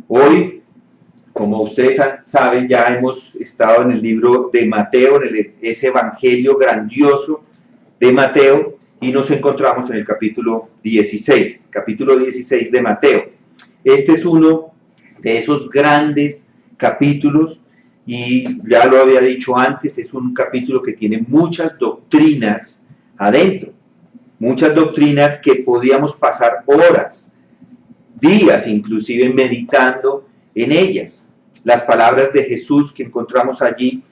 Hoy, como ustedes saben, ya hemos estado en el libro de Mateo, en ese evangelio grandioso de Mateo, y nos encontramos en el capítulo 16 de Mateo. Este es uno de esos grandes capítulos, y ya lo había dicho antes, es un capítulo que tiene muchas doctrinas adentro, muchas doctrinas que podíamos pasar horas, días inclusive meditando en ellas. Las palabras de Jesús que encontramos allí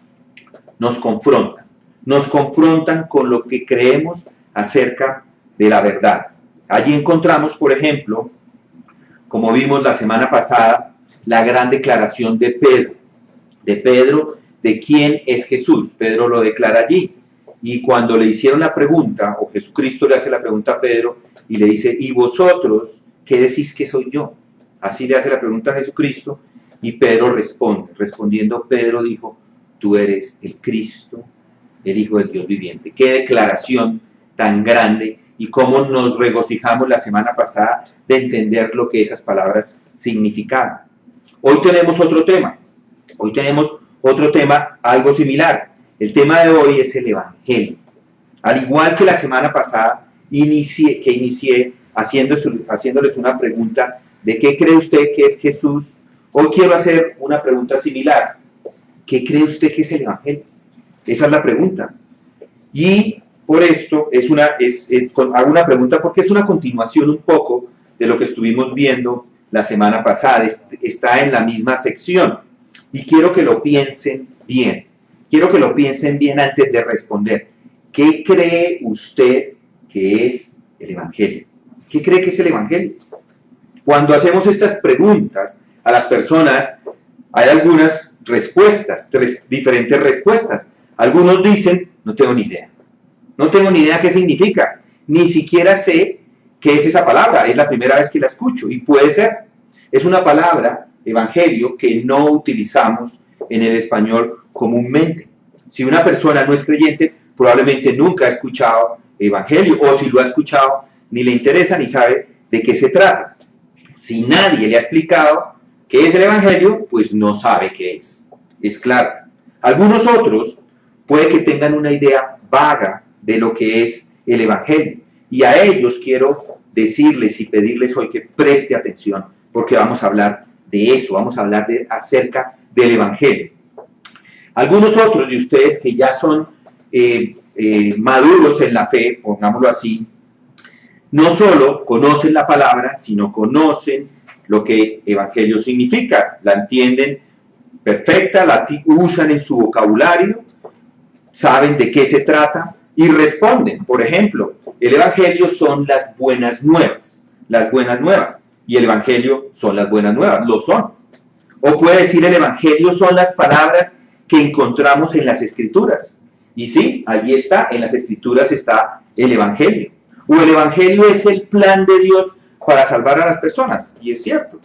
nos confrontan con lo que creemos acerca de la verdad. Allí encontramos, por ejemplo, como vimos la semana pasada, la gran declaración de Pedro, de quién es Jesús. Pedro lo declara allí. Y cuando le hicieron la pregunta, o Jesucristo le hace la pregunta a Pedro, y le dice, ¿y vosotros qué decís que soy yo? Así le hace la pregunta a Jesucristo, y Pedro responde. Respondiendo, Pedro dijo, tú eres el Cristo, el Hijo del Dios viviente. Qué declaración tan grande, y cómo nos regocijamos la semana pasada de entender lo que esas palabras significaban. Hoy tenemos otro tema. Hoy tenemos otro tema algo similar. El tema de hoy es el Evangelio. Al igual que la semana pasada, inicié haciéndoles una pregunta de qué cree usted que es Jesús. Hoy quiero hacer una pregunta similar. ¿Qué cree usted que es el Evangelio? Esa es la pregunta. Y por esto hago una pregunta porque es una continuación un poco de lo que estuvimos viendo la semana pasada. Está en la misma sección. Y quiero que lo piensen bien. Quiero que lo piensen bien antes de responder. ¿Qué cree usted que es el Evangelio? ¿Qué cree que es el Evangelio? Cuando hacemos estas preguntas a las personas, hay algunas respuestas, diferentes respuestas. Algunos dicen, no tengo ni idea. No tengo ni idea qué significa. Ni siquiera sé qué es esa palabra. Es la primera vez que la escucho. Y puede ser. Es una palabra, Evangelio, que no utilizamos en el español comúnmente. Si una persona no es creyente, probablemente nunca ha escuchado Evangelio, o si lo ha escuchado, ni le interesa ni sabe de qué se trata. Si nadie le ha explicado qué es el Evangelio, pues no sabe qué es. Es claro. Algunos otros puede que tengan una idea vaga de lo que es el Evangelio, y a ellos quiero decirles y pedirles hoy que preste atención, porque vamos a hablar de eso, vamos a hablar acerca del Evangelio. Algunos otros de ustedes que ya son maduros en la fe, pongámoslo así, no solo conocen la palabra, sino conocen lo que Evangelio significa, la entienden perfecta, la usan en su vocabulario, saben de qué se trata y responden. Por ejemplo, el Evangelio son las buenas nuevas, y el Evangelio son las buenas nuevas, lo son. O puede decir el Evangelio son las palabras que encontramos en las Escrituras. Y sí, allí está, en las Escrituras está el Evangelio. O el Evangelio es el plan de Dios para salvar a las personas. Y es cierto,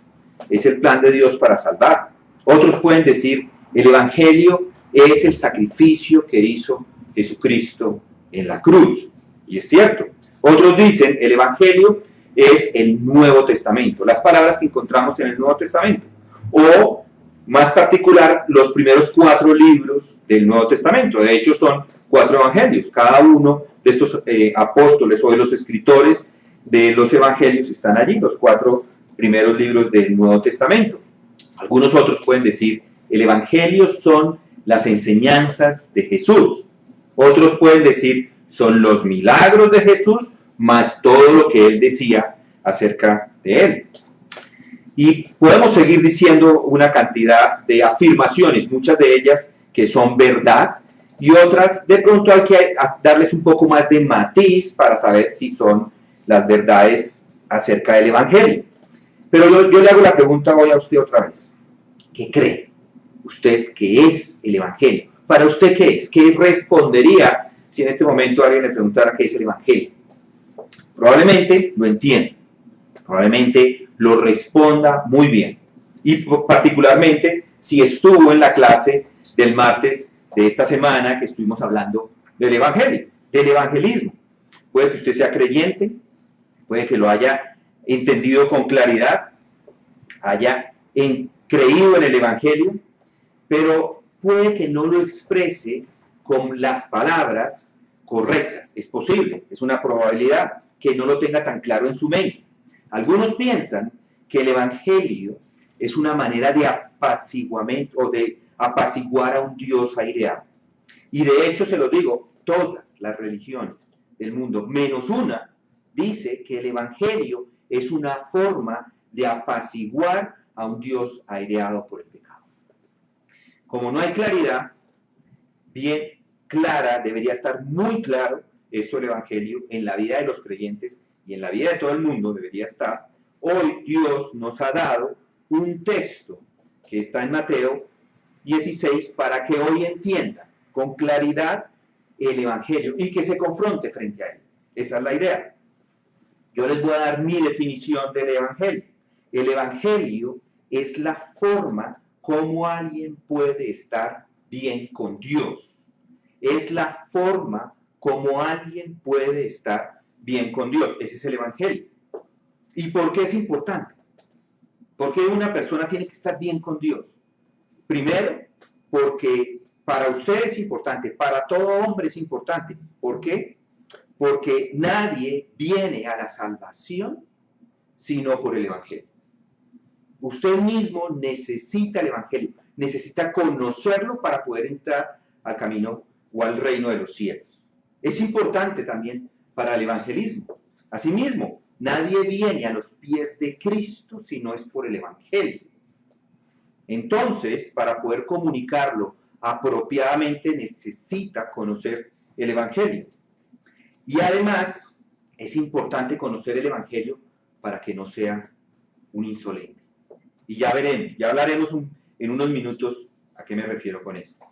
es el plan de Dios para salvar. Otros pueden decir, el Evangelio es el sacrificio que hizo Jesucristo en la cruz. Y es cierto. Otros dicen, el Evangelio es el Nuevo Testamento, las palabras que encontramos en el Nuevo Testamento. O, más particular, los primeros 4 libros del Nuevo Testamento. De hecho, son 4 evangelios. Cada uno de estos apóstoles o de los escritores de los evangelios están allí, los 4 primeros libros del Nuevo Testamento. Algunos otros pueden decir, el Evangelio son las enseñanzas de Jesús. Otros pueden decir, son los milagros de Jesús, más todo lo que él decía acerca de él. Y podemos seguir diciendo una cantidad de afirmaciones, muchas de ellas que son verdad, y otras de pronto hay que darles un poco más de matiz para saber si son las verdades acerca del Evangelio. Pero yo le hago la pregunta hoy a usted otra vez. ¿Qué cree usted que es el Evangelio? ¿Para usted qué es? ¿Qué respondería si en este momento alguien le preguntara qué es el Evangelio? Probablemente lo entienda, probablemente lo responda muy bien. Y particularmente si estuvo en la clase del martes de esta semana que estuvimos hablando del Evangelio, del evangelismo. Puede que usted sea creyente, puede que lo haya entendido con claridad, haya creído en el Evangelio, pero puede que no lo exprese con las palabras correctas. Es posible, es una probabilidad que no lo tenga tan claro en su mente. Algunos piensan que el Evangelio es una manera de apaciguamiento o de apaciguar a un Dios aireado. Y de hecho, se lo digo, todas las religiones del mundo, menos una, dice que el Evangelio es una forma de apaciguar a un Dios aireado por el pecado. Como no hay claridad, bien clara, debería estar muy claro esto del Evangelio en la vida de los creyentes y en la vida de todo el mundo debería estar. Hoy Dios nos ha dado un texto que está en Mateo 16 para que hoy entienda con claridad el Evangelio y que se confronte frente a él. Esa es la idea. Yo les voy a dar mi definición del Evangelio. El Evangelio es la forma como alguien puede estar bien con Dios. Es la forma como alguien puede estar bien con Dios. Ese es el Evangelio. ¿Y por qué es importante? ¿Por qué una persona tiene que estar bien con Dios? Primero, porque para usted es importante, para todo hombre es importante. ¿Por qué? Porque nadie viene a la salvación sino por el Evangelio. Usted mismo necesita el Evangelio, necesita conocerlo para poder entrar al camino o al reino de los cielos. Es importante también para el evangelismo. Asimismo, nadie viene a los pies de Cristo si no es por el Evangelio. Entonces, para poder comunicarlo apropiadamente, necesita conocer el Evangelio. Y además, es importante conocer el Evangelio para que no sea un insolente. Y ya veremos, ya hablaremos en unos minutos a qué me refiero con esto.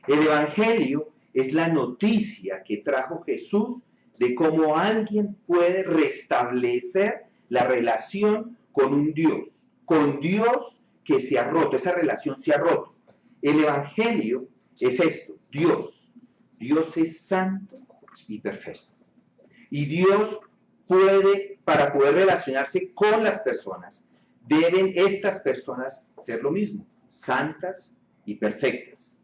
El Evangelio es la noticia que trajo Jesús de cómo alguien puede restablecer la relación con un Dios, con Dios que se ha roto, esa relación se ha roto. El Evangelio es esto, Dios. Dios es santo y perfecto. Y Dios puede, para poder relacionarse con las personas, deben estas personas ser lo mismo, santas y perfectas.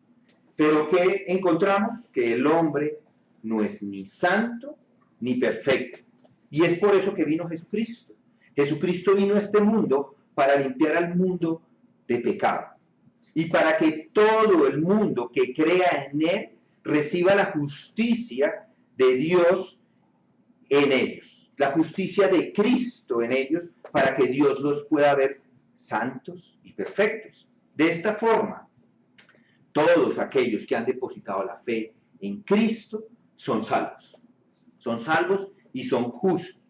Pero ¿qué encontramos? Que el hombre no es ni santo ni perfecto. Y es por eso que vino Jesucristo. Jesucristo vino a este mundo para limpiar al mundo de pecado. Y para que todo el mundo que crea en Él reciba la justicia de Dios en ellos. La justicia de Cristo en ellos para que Dios los pueda ver santos y perfectos. De esta forma, todos aquellos que han depositado la fe en Cristo son salvos. Son salvos y son justos.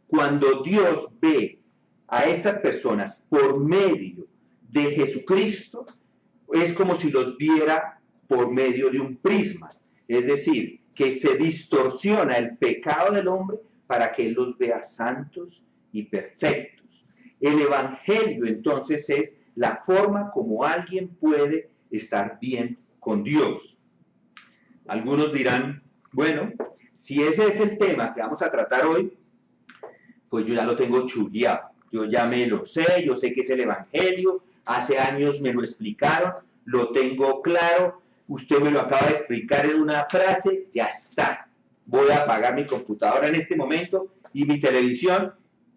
Cuando Dios ve a estas personas por medio de Jesucristo, es como si los viera por medio de un prisma. Es decir, que se distorsiona el pecado del hombre para que Él los vea santos y perfectos. El Evangelio entonces es la forma como alguien puede estar bien con Dios. Algunos dirán, bueno, si ese es el tema que vamos a tratar hoy, pues yo ya lo tengo chuleado, yo ya me lo sé, yo sé que es el Evangelio, hace años me lo explicaron, lo tengo claro, usted me lo acaba de explicar en una frase, ya está. Voy a apagar mi computadora en este momento y mi televisión,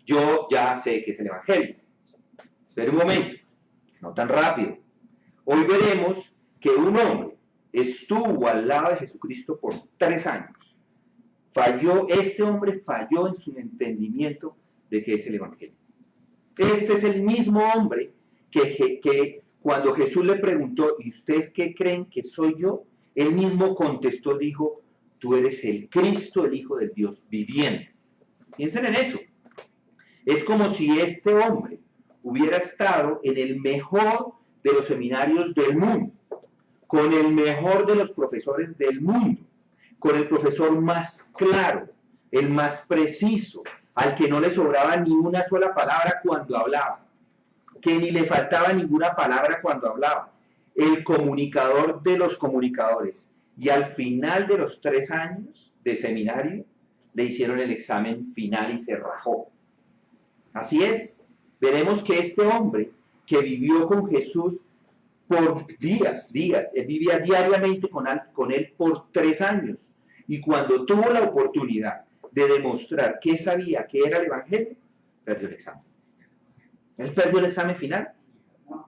yo ya sé que es el Evangelio. Espere un momento, no tan rápido. Hoy veremos que un hombre estuvo al lado de Jesucristo por 3 años. Este hombre falló en su entendimiento de que es el Evangelio. Este es el mismo hombre que cuando Jesús le preguntó, ¿y ustedes qué creen que soy yo? Él mismo contestó, dijo, tú eres el Cristo, el Hijo del Dios viviente. Piensen en eso. Es como si este hombre hubiera estado en el mejor de los seminarios del mundo, con el mejor de los profesores del mundo, con el profesor más claro, el más preciso, al que no le sobraba ni una sola palabra cuando hablaba, que ni le faltaba ninguna palabra cuando hablaba, el comunicador de los comunicadores. Y al final de los 3 años de seminario, le hicieron el examen final y se rajó. Así es, veremos que este hombre que vivió con Jesús por días. Él vivía diariamente con él por 3 años. Y cuando tuvo la oportunidad de demostrar que sabía que era el Evangelio, perdió el examen. Él perdió el examen final.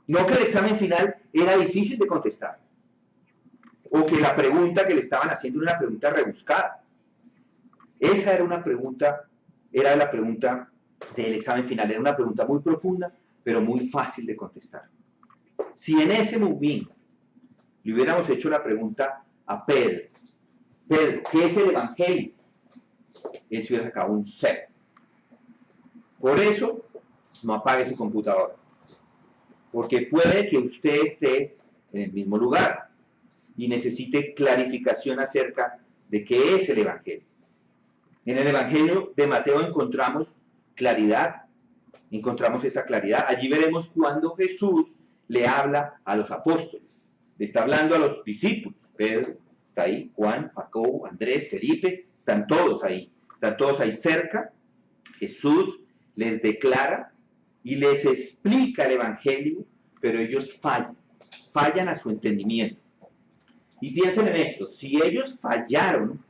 No que el examen final era difícil de contestar, o que la pregunta que le estaban haciendo era una pregunta rebuscada. Esa era una pregunta, era la pregunta del examen final, era una pregunta muy profunda, pero muy fácil de contestar. Si en ese momento le hubiéramos hecho la pregunta a Pedro, ¿qué es el Evangelio? Él se hubiera sacado un 0. Por eso, no apague su computadora, porque puede que usted esté en el mismo lugar y necesite clarificación acerca de qué es el Evangelio. En el Evangelio de Mateo encontramos claridad, encontramos esa claridad. Allí veremos cuando Jesús le habla a los apóstoles, le está hablando a los discípulos. Pedro está ahí, Juan, Jacobo, Andrés, Felipe, están todos ahí cerca. Jesús les declara y les explica el Evangelio, pero ellos fallan a su entendimiento. Y piensen en esto, si ellos fallaron,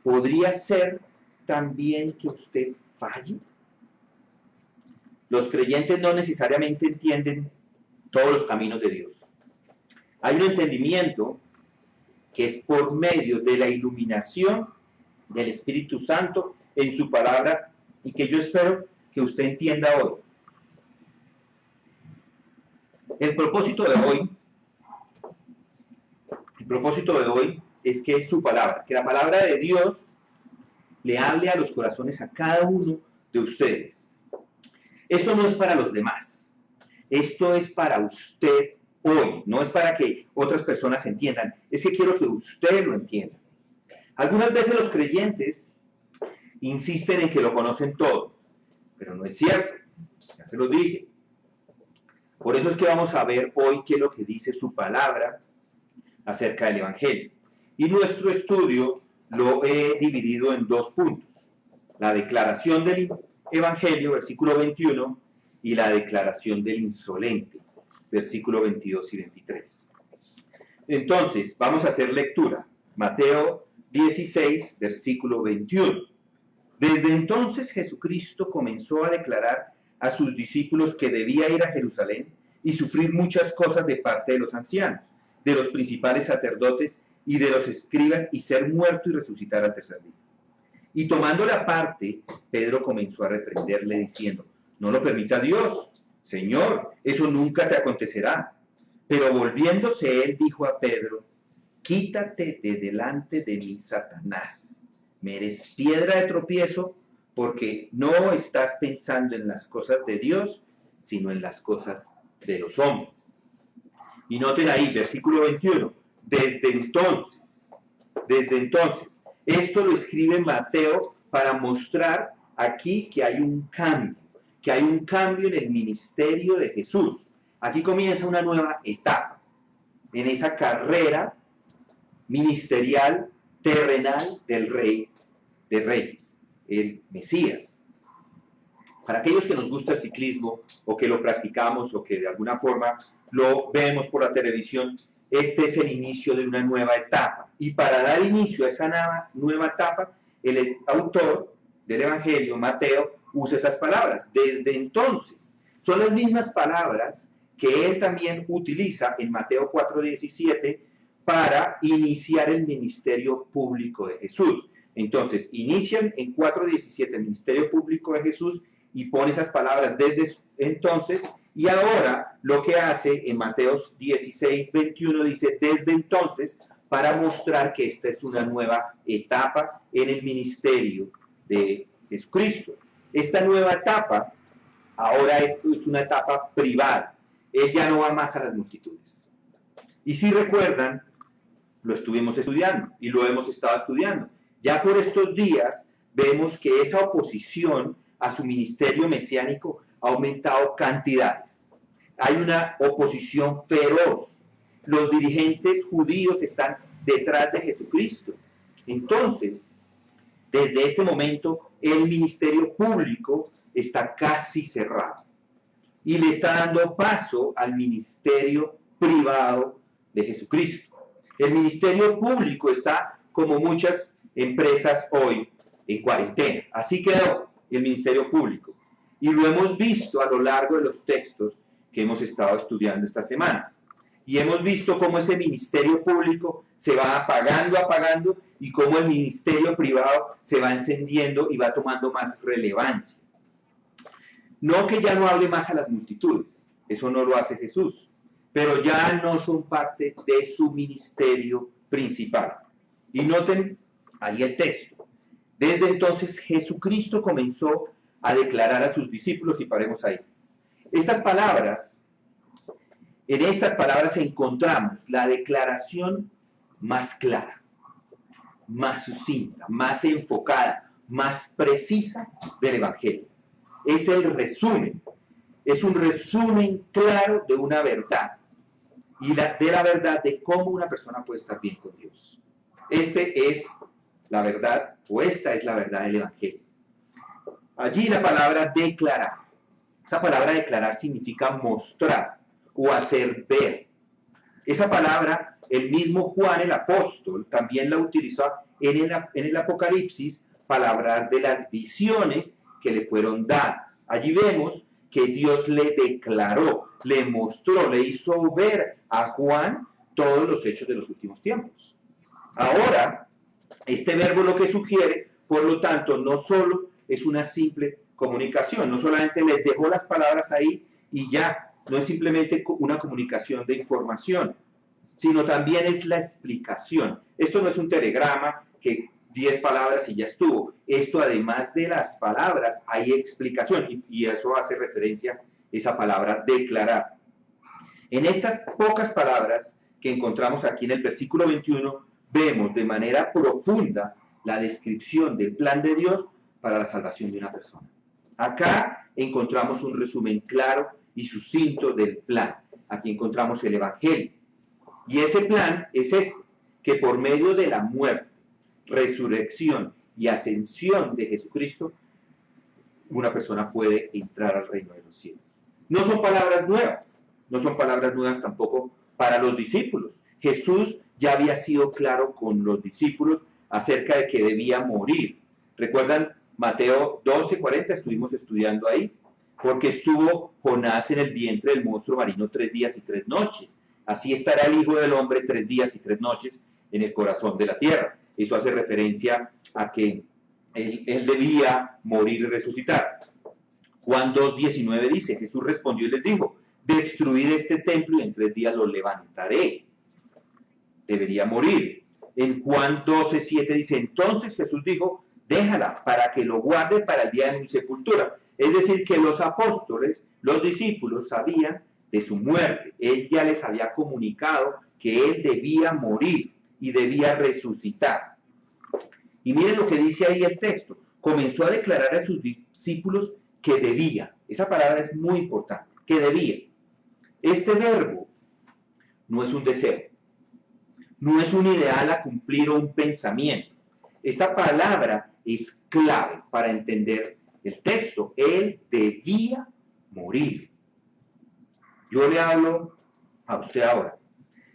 ¿podría ser también que usted falle? Los creyentes no necesariamente entienden todos los caminos de Dios. Hay un entendimiento que es por medio de la iluminación del Espíritu Santo en su palabra y que yo espero que usted entienda hoy. El propósito de hoy es que su palabra, que la palabra de Dios le hable a los corazones a cada uno de ustedes. Esto no es para los demás, esto es para usted hoy, no es para que otras personas entiendan, es que quiero que usted lo entienda. Algunas veces los creyentes insisten en que lo conocen todo, pero no es cierto, ya se lo dije. Por eso es que vamos a ver hoy qué es lo que dice su palabra acerca del Evangelio. Y nuestro estudio lo he dividido en 2 puntos. La declaración del Evangelio, versículo 21, y la declaración del insolente, versículo 22 y 23. Entonces, vamos a hacer lectura. Mateo 16, versículo 21. Desde entonces Jesucristo comenzó a declarar a sus discípulos que debía ir a Jerusalén y sufrir muchas cosas de parte de los ancianos, de los principales sacerdotes y de los escribas, y ser muerto y resucitar al tercer día. Y tomándole aparte, Pedro comenzó a reprenderle diciendo: no lo permita Dios, Señor, eso nunca te acontecerá. Pero volviéndose él dijo a Pedro: quítate de delante de mí, Satanás, me eres piedra de tropiezo, porque no estás pensando en las cosas de Dios, sino en las cosas de los hombres. Y noten ahí, versículo 21, desde entonces, esto lo escribe Mateo para mostrar aquí que hay un cambio en el ministerio de Jesús. Aquí comienza una nueva etapa en esa carrera ministerial, terrenal del Rey de Reyes, el Mesías. Para aquellos que nos gusta el ciclismo, o que lo practicamos, o que de alguna forma lo vemos por la televisión, este es el inicio de una nueva etapa. Y para dar inicio a esa nueva etapa, el autor del Evangelio, Mateo, usa esas palabras. Desde entonces, son las mismas palabras que él también utiliza en Mateo 4:17 para iniciar el ministerio público de Jesús. Entonces, inician en 4:17 el ministerio público de Jesús y pone esas palabras desde entonces, y ahora lo que hace en Mateo 16:21 dice desde entonces, para mostrar que esta es una nueva etapa en el ministerio de Jesucristo. Esta nueva etapa ahora es una etapa privada. Él ya no va más a las multitudes. Y si recuerdan, lo estuvimos estudiando y lo hemos estado estudiando. Ya por estos días vemos que esa oposición a su ministerio mesiánico ha aumentado cantidades. Hay una oposición feroz. Los dirigentes judíos están detrás de Jesucristo. Entonces, desde este momento, el ministerio público está casi cerrado. y le está dando paso al ministerio privado de Jesucristo. El ministerio público está, como muchas empresas hoy, en cuarentena. Así quedó el ministerio público. Y lo hemos visto a lo largo de los textos que hemos estado estudiando estas semanas. Y hemos visto cómo ese ministerio público se va apagando y cómo el ministerio privado se va encendiendo y va tomando más relevancia. No que ya no hable más a las multitudes, eso no lo hace Jesús, pero ya no son parte de su ministerio principal. Y noten ahí el texto. Desde entonces Jesucristo comenzó a declarar a sus discípulos, y paremos ahí. En estas palabras encontramos la declaración más clara, más sucinta, más enfocada, más precisa del Evangelio. Es el resumen, es un resumen claro de una verdad, y de la verdad de cómo una persona puede estar bien con Dios. Esta es la verdad del Evangelio. Allí la palabra declarar, esa palabra declarar significa mostrar o hacer ver. Esa palabra, el mismo Juan el apóstol también la utilizó en el Apocalipsis para hablar de las visiones que le fueron dadas. Allí vemos que Dios le declaró, le mostró, le hizo ver a Juan todos los hechos de los últimos tiempos. Ahora, este verbo lo que sugiere, por lo tanto, no solo es una simple comunicación, no solamente les dejó las palabras ahí y ya, no es simplemente una comunicación de información, sino también es la explicación. Esto no es un telegrama que 10 palabras y ya estuvo. Esto, además de las palabras, hay explicación, y eso hace referencia a esa palabra declarar. En estas pocas palabras que encontramos aquí en el versículo 21, vemos de manera profunda la descripción del plan de Dios para la salvación de una persona. Acá encontramos un resumen claro y sucinto del plan. Aquí encontramos el Evangelio. Y ese plan es este, que por medio de la muerte, resurrección y ascensión de Jesucristo, una persona puede entrar al reino de los cielos. No son palabras nuevas tampoco para los discípulos. Jesús ya había sido claro con los discípulos acerca de que debía morir. ¿Recuerdan Mateo 12:40? Estuvimos estudiando ahí. Porque estuvo Jonás en el vientre del monstruo marino 3 días y 3 noches. Así estará el Hijo del Hombre 3 días y 3 noches en el corazón de la tierra. Eso hace referencia a que él debía morir y resucitar. Juan 2:19 dice, Jesús respondió y les dijo, destruid este templo y en 3 días lo levantaré. Debería morir. En Juan 12:7 dice, entonces Jesús dijo, déjala para que lo guarde para el día de mi sepultura. Es decir, que los apóstoles, los discípulos, sabían de su muerte. Él ya les había comunicado que él debía morir y debía resucitar. Y miren lo que dice ahí el texto. Comenzó a declarar a sus discípulos que debía. Esa palabra es muy importante, que debía. Este verbo no es un deseo, no es un ideal a cumplir o un pensamiento. Esta palabra es clave para entender el texto. Él debía morir. Yo le hablo a usted ahora.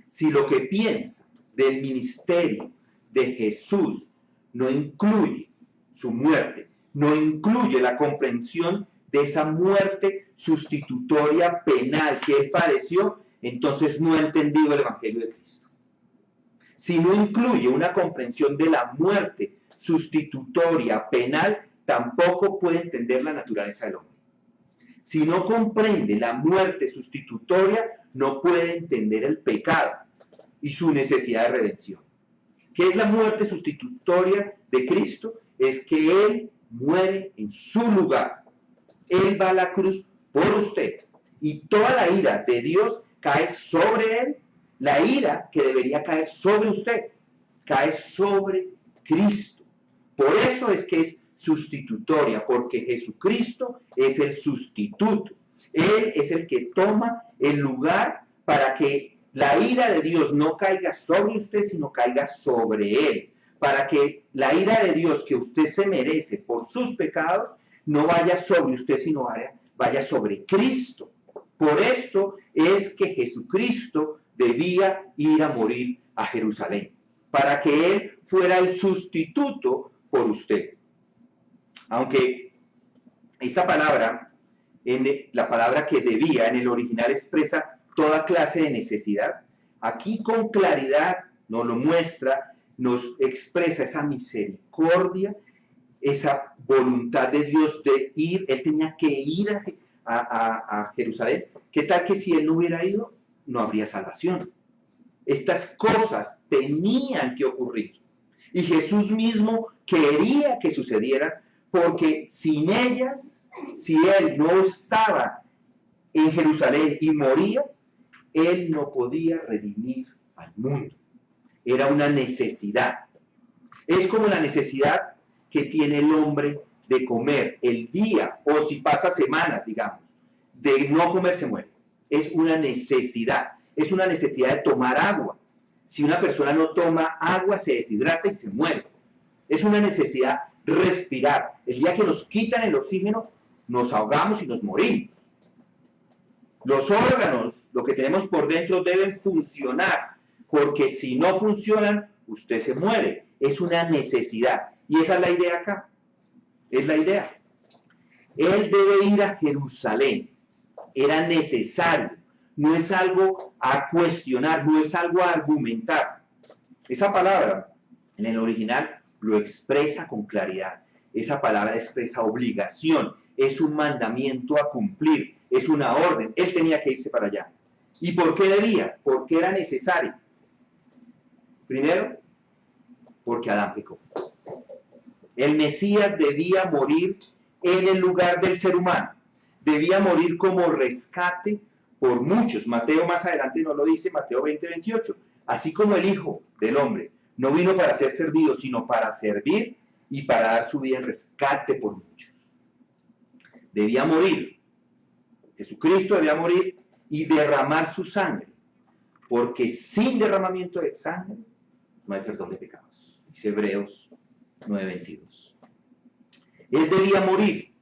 Si lo que piensa del ministerio de Jesús no incluye su muerte, no incluye la comprensión de esa muerte sustitutoria penal que él padeció, entonces no ha entendido el Evangelio de Cristo. Si no incluye una comprensión de la muerte sustitutoria penal, tampoco puede entender la naturaleza del hombre. Si no comprende la muerte sustitutoria, no puede entender el pecado y su necesidad de redención. ¿Qué es la muerte sustitutoria de Cristo? Es que Él muere en su lugar. Él va a la cruz por usted. Y toda la ira de Dios cae sobre Él. La ira que debería caer sobre usted, cae sobre Cristo. Por eso es que es sustitutoria, porque Jesucristo es el sustituto. Él es el que toma el lugar para que la ira de Dios no caiga sobre usted, sino caiga sobre Él. Para que la ira de Dios que usted se merece por sus pecados no vaya sobre usted, sino vaya sobre Cristo. Por esto es que Jesucristo debía ir a morir a Jerusalén, para que Él fuera el sustituto por usted. Aunque esta palabra, la palabra que debía en el original expresa toda clase de necesidad, aquí con claridad nos lo muestra, nos expresa esa misericordia, esa voluntad de Dios de ir. Él tenía que ir a Jerusalén. ¿Qué tal que si Él no hubiera ido, no habría salvación? Estas cosas tenían que ocurrir. Y Jesús mismo quería que sucedieran, porque sin ellas, si Él no estaba en Jerusalén y moría, Él no podía redimir al mundo. Era una necesidad. Es como la necesidad que tiene el hombre de comer el día, o si pasa semanas, digamos, de no comer se muere. Es una necesidad. Es una necesidad de tomar agua. Si una persona no toma agua, se deshidrata y se muere. Es una necesidad respirar. El día que nos quitan el oxígeno, nos ahogamos y nos morimos. Los órganos, lo que tenemos por dentro, deben funcionar, porque si no funcionan, usted se muere. Es una necesidad. Y esa es la idea acá. Es la idea. Él debe ir a Jerusalén. Era necesario. No es algo a cuestionar, no es algo a argumentar. Esa palabra, en el original, lo expresa con claridad. Esa palabra expresa obligación, es un mandamiento a cumplir, es una orden. Él tenía que irse para allá. ¿Y por qué debía? Porque era necesario. Primero, porque Adán pecó. El Mesías debía morir en el lugar del ser humano. Debía morir como rescate por muchos. Mateo más adelante nos lo dice, Mateo 20:28. Así como el Hijo del Hombre no vino para ser servido, sino para servir y para dar su vida en rescate por muchos. Debía morir. Jesucristo debía morir y derramar su sangre, porque sin derramamiento de sangre no hay perdón de pecados. Dice Hebreos 9:22. Él debía morir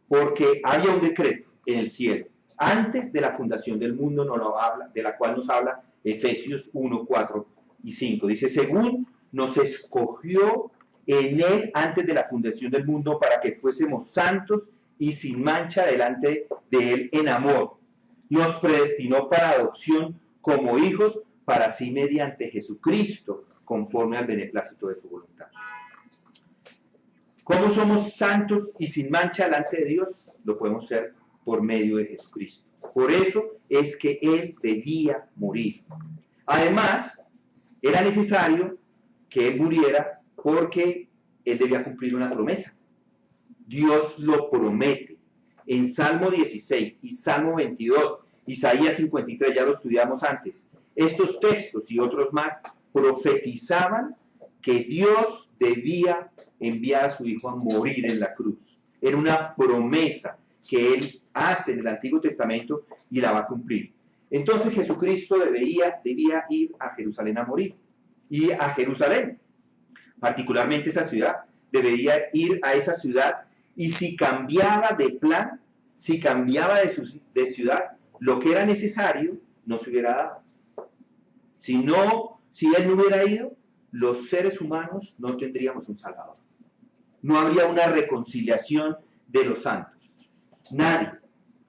porque había un decreto en el cielo antes de la fundación del mundo, nos lo habla, de la cual nos habla Efesios 1, 4 y 5. Dice, según nos escogió en Él antes de la fundación del mundo para que fuésemos santos y sin mancha delante de Él en amor. Nos predestinó para adopción como hijos para sí mediante Jesucristo, conforme al beneplácito de su voluntad. ¿Cómo somos santos y sin mancha delante de Dios? Lo podemos ser por medio de Jesucristo. Por eso es que Él debía morir. Además, era necesario que Él muriera porque Él debía cumplir una promesa. Dios lo promete. En Salmo 16 y Salmo 22, Isaías 53, ya lo estudiamos antes. Estos textos y otros más profetizaban que Dios debía enviar a su Hijo a morir en la cruz. Era una promesa que Él hace en el Antiguo Testamento y la va a cumplir. Entonces Jesucristo debía ir a Jerusalén a morir. Y a Jerusalén, particularmente esa ciudad, debería ir a esa ciudad, y si cambiaba de plan, si cambiaba de ciudad, lo que era necesario no se hubiera dado. Si Él no hubiera ido, los seres humanos no tendríamos un Salvador. No habría una reconciliación de los santos. Nadie,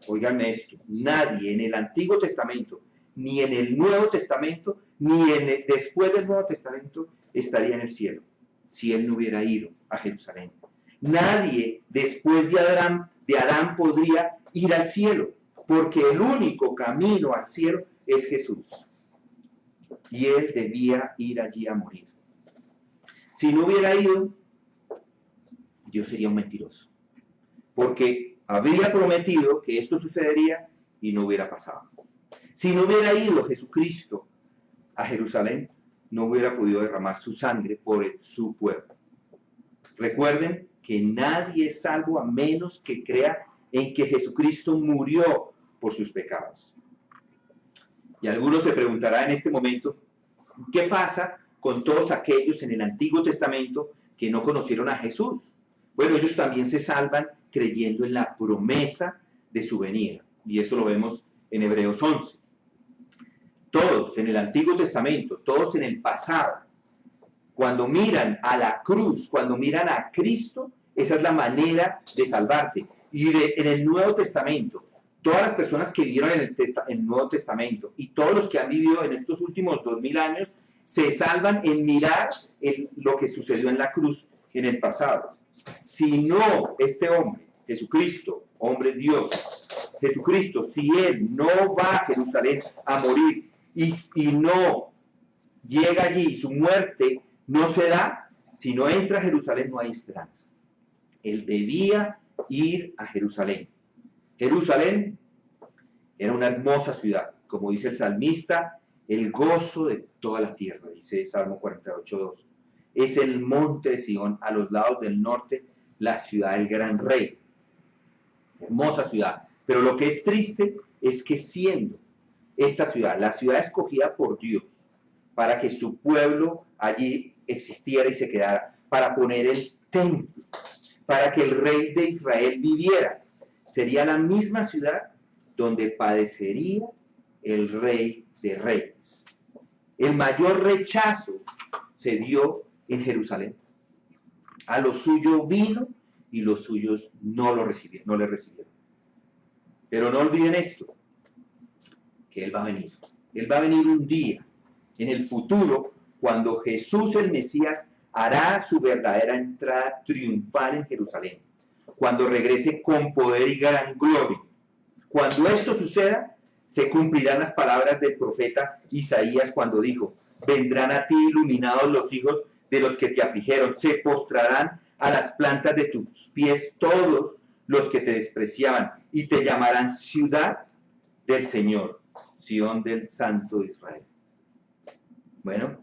óiganme esto, nadie en el Antiguo Testamento, ni en el Nuevo Testamento, ni después del Nuevo Testamento estaría en el cielo, si Él no hubiera ido a Jerusalén. Nadie después de Adán podría ir al cielo, porque el único camino al cielo es Jesús. Y Él debía ir allí a morir. Si no hubiera ido, Dios sería un mentiroso, porque habría prometido que esto sucedería y no hubiera pasado. Si no hubiera ido Jesucristo a Jerusalén, no hubiera podido derramar su sangre por su pueblo. Recuerden que nadie es salvo a menos que crea en que Jesucristo murió por sus pecados. Y algunos se preguntarán en este momento, ¿qué pasa con todos aquellos en el Antiguo Testamento que no conocieron a Jesús? Bueno, ellos también se salvan creyendo en la promesa de su venida. y esto lo vemos en Hebreos 11. Todos en el Antiguo Testamento, todos en el pasado, cuando miran a la cruz, cuando miran a Cristo, esa es la manera de salvarse. Y en el Nuevo Testamento, todas las personas que vivieron en el Nuevo Testamento y todos los que han vivido en estos últimos 2000 años, se salvan en mirar lo que sucedió en la cruz en el pasado. Si no, este hombre, Jesucristo, hombre Dios, Jesucristo, si Él no va a Jerusalén a morir y no llega allí, su muerte no se da, si no entra a Jerusalén no hay esperanza. Él debía ir a Jerusalén. Jerusalén era una hermosa ciudad, como dice el salmista, el gozo de toda la tierra, dice Salmo 48:2. Es el monte de Sion, a los lados del norte, la ciudad del gran rey. Hermosa ciudad. Pero lo que es triste es que siendo esta ciudad, la ciudad escogida por Dios, para que su pueblo allí existiera y se quedara, para poner el templo, para que el rey de Israel viviera, sería la misma ciudad donde padecería el rey de reyes. El mayor rechazo se dio en Jerusalén. A lo suyo vino y los suyos no le recibieron. Pero no olviden esto, que Él va a venir. Él va a venir un día, en el futuro, cuando Jesús el Mesías hará su verdadera entrada triunfal en Jerusalén, cuando regrese con poder y gran gloria. Cuando esto suceda, se cumplirán las palabras del profeta Isaías cuando dijo: vendrán a ti iluminados los hijos de los que te afligieron, se postrarán a las plantas de tus pies todos los que te despreciaban, y te llamarán ciudad del Señor, Sión del Santo de Israel. Bueno,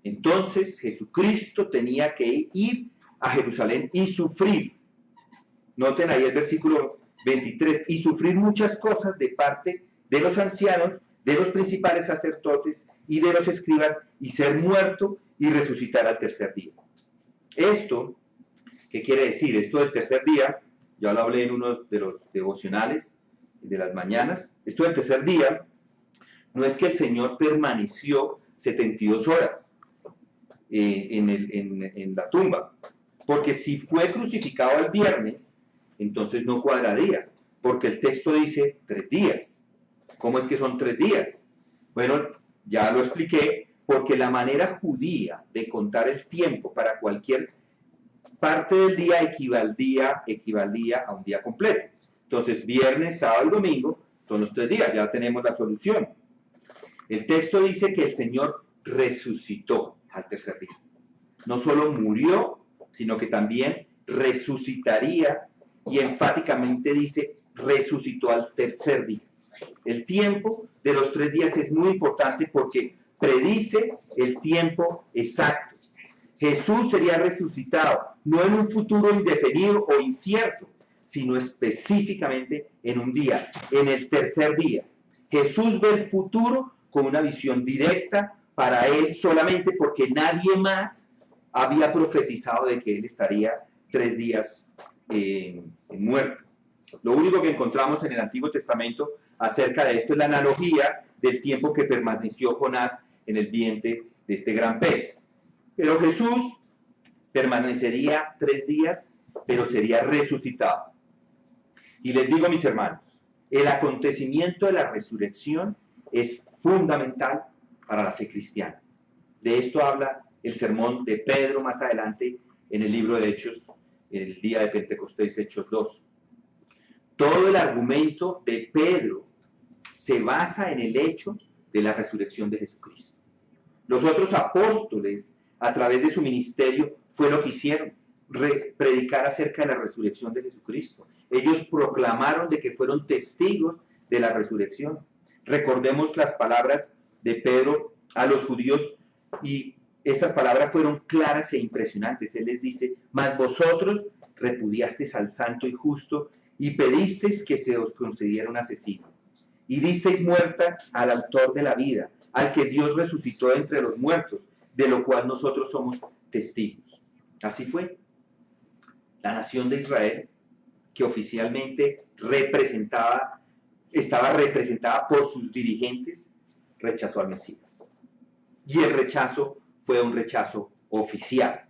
entonces Jesucristo tenía que ir a Jerusalén y sufrir. Noten ahí el versículo 23, y sufrir muchas cosas de parte de los ancianos, de los principales sacerdotes y de los escribas, y ser muerto y resucitar al tercer día. Esto, ¿qué quiere decir? Esto del tercer día, ya lo hablé en uno de los devocionales de las mañanas. Esto del tercer día no es que el Señor permaneció 72 horas en la tumba, porque si fue crucificado el viernes, entonces no cuadraría, porque el texto dice 3 días. ¿Cómo es que son 3 días? Bueno, ya lo expliqué, porque la manera judía de contar el tiempo para cualquier parte del día equivalía a un día completo. Entonces, viernes, sábado y domingo son los 3 días, ya tenemos la solución. El texto dice que el Señor resucitó al tercer día. No solo murió, sino que también resucitaría, y enfáticamente dice resucitó al tercer día. El tiempo de los 3 días es muy importante porque predice el tiempo exacto. Jesús sería resucitado, no en un futuro indefinido o incierto, sino específicamente en un día, en el tercer día. Jesús ve el futuro con una visión directa para Él solamente porque nadie más había profetizado de que Él estaría 3 días muerto. Lo único que encontramos en el Antiguo Testamento acerca de esto es la analogía del tiempo que permaneció Jonás en el vientre de este gran pez. Pero Jesús permanecería 3 días, pero sería resucitado. Y les digo, mis hermanos, el acontecimiento de la resurrección es fundamental para la fe cristiana. De esto habla el sermón de Pedro más adelante en el libro de Hechos, en el día de Pentecostés, Hechos 2. Todo el argumento de Pedro se basa en el hecho de la resurrección de Jesucristo. Los otros apóstoles, a través de su ministerio, fue lo que hicieron, predicar acerca de la resurrección de Jesucristo. Ellos proclamaron de que fueron testigos de la resurrección. Recordemos las palabras de Pedro a los judíos, y estas palabras fueron claras e impresionantes. Él les dice: mas vosotros repudiasteis al santo y justo y pedisteis que se os concediera un asesino, y disteis muerta al autor de la vida, al que Dios resucitó entre los muertos, de lo cual nosotros somos testigos. Así fue. La nación de Israel, que oficialmente representaba estaba representada por sus dirigentes, rechazó al Mesías. Y el rechazo fue un rechazo oficial.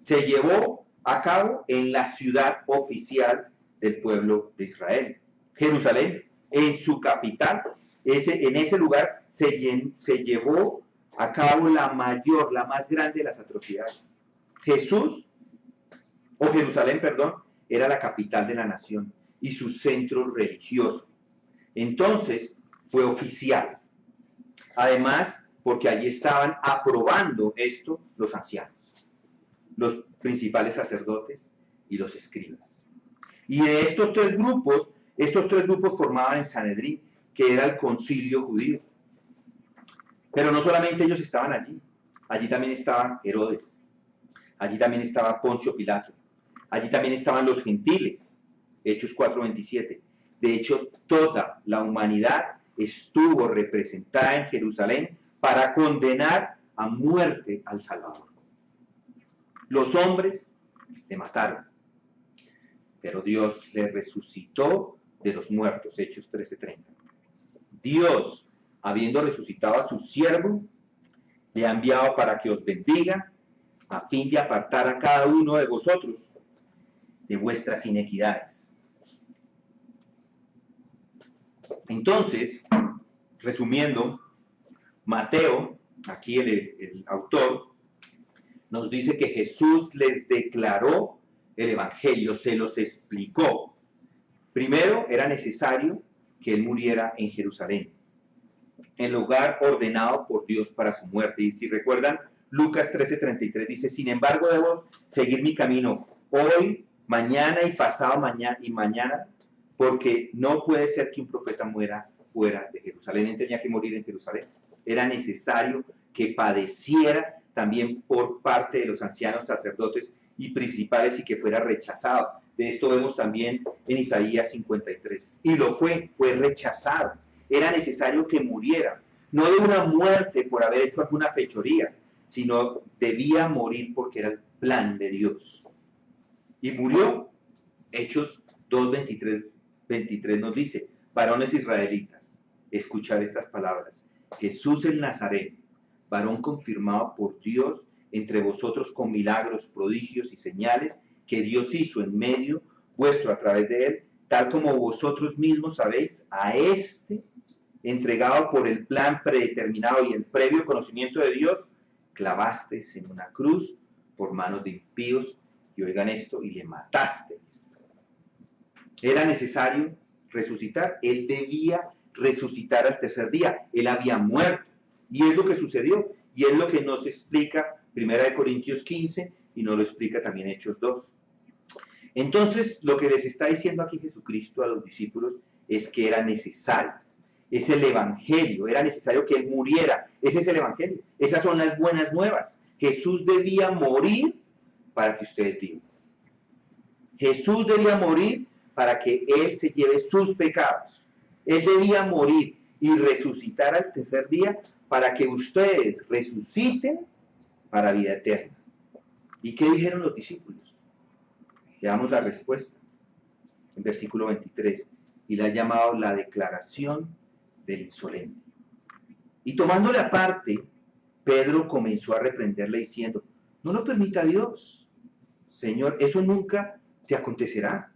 Se llevó a cabo en la ciudad oficial del pueblo de Israel, Jerusalén, en su capital. En ese lugar se llevó a cabo la más grande de las atrocidades. Jerusalén, era la capital de la nación y su centro religioso. Entonces, fue oficial. Además, porque allí estaban aprobando esto los ancianos, los principales sacerdotes y los escribas. Y de estos tres grupos formaban el Sanedrín, que era el concilio judío. Pero no solamente ellos estaban allí también estaba Herodes, allí también estaba Poncio Pilato, allí también estaban los gentiles, Hechos 4:27. De hecho, toda la humanidad estuvo representada en Jerusalén para condenar a muerte al Salvador. Los hombres le mataron, pero Dios le resucitó de los muertos, Hechos 13:30. Dios, habiendo resucitado a su siervo, le ha enviado para que os bendiga, a fin de apartar a cada uno de vosotros de vuestras inequidades. Entonces, resumiendo, Mateo, aquí el autor, nos dice que Jesús les declaró el Evangelio, se los explicó. Primero, era necesario que Él muriera en Jerusalén, el lugar ordenado por Dios para su muerte. Y si recuerdan, Lucas 13:33 dice: sin embargo, debo seguir mi camino hoy, mañana y pasado mañana, porque no puede ser que un profeta muera fuera de Jerusalén. Él tenía que morir en Jerusalén. Era necesario que padeciera también por parte de los ancianos, sacerdotes y principales, y que fuera rechazado. De esto vemos también en Isaías 53. Y lo fue rechazado. Era necesario que muriera, no de una muerte por haber hecho alguna fechoría, sino debía morir porque era el plan de Dios. Y murió. Hechos 2:23 nos dice: varones israelitas, escuchad estas palabras. Jesús el Nazareno, varón confirmado por Dios entre vosotros con milagros, prodigios y señales que Dios hizo en medio vuestro a través de él, tal como vosotros mismos sabéis, a este, entregado por el plan predeterminado y el previo conocimiento de Dios, clavasteis en una cruz por manos de impíos, y oigan esto, y le matasteis. Era necesario resucitar. Él debía resucitar al tercer día. Él había muerto. Y es lo que sucedió. Y es lo que nos explica 1 Corintios 15 y nos lo explica también Hechos 2. Entonces, lo que les está diciendo aquí Jesucristo a los discípulos es que era necesario. Es el Evangelio. Era necesario que Él muriera. Ese es el Evangelio. Esas son las buenas nuevas. Jesús debía morir para que ustedes vivan. Jesús debía morir para que Él se lleve sus pecados. Él debía morir y resucitar al tercer día para que ustedes resuciten para vida eterna. ¿Y qué dijeron los discípulos? Veamos la respuesta en versículo 23. Y la ha llamado la declaración del insolente. Y tomándole aparte, Pedro comenzó a reprenderle diciendo: no lo permita Dios, Señor, eso nunca te acontecerá.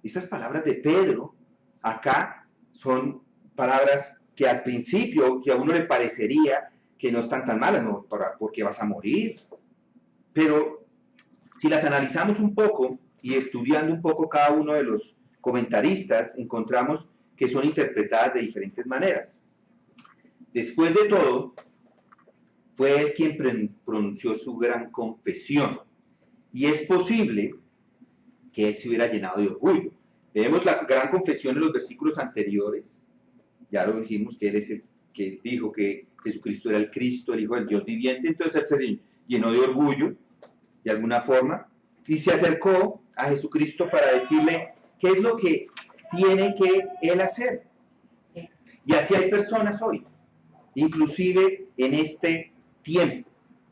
Estas palabras de Pedro acá son palabras que al principio, que a uno le parecería que no están tan malas, no, porque vas a morir. Pero si las analizamos un poco y estudiando un poco cada uno de los comentaristas, encontramos que son interpretadas de diferentes maneras. Después de todo, fue él quien pronunció su gran confesión. Y es posible que él se hubiera llenado de orgullo. Leemos la gran confesión en los versículos anteriores. Ya lo dijimos, que él es el que dijo que Jesucristo era el Cristo, el Hijo del Dios viviente. Entonces él se llenó de orgullo, de alguna forma, y se acercó a Jesucristo para decirle qué es lo que tiene que él hacer. Y así hay personas hoy, inclusive en este tiempo.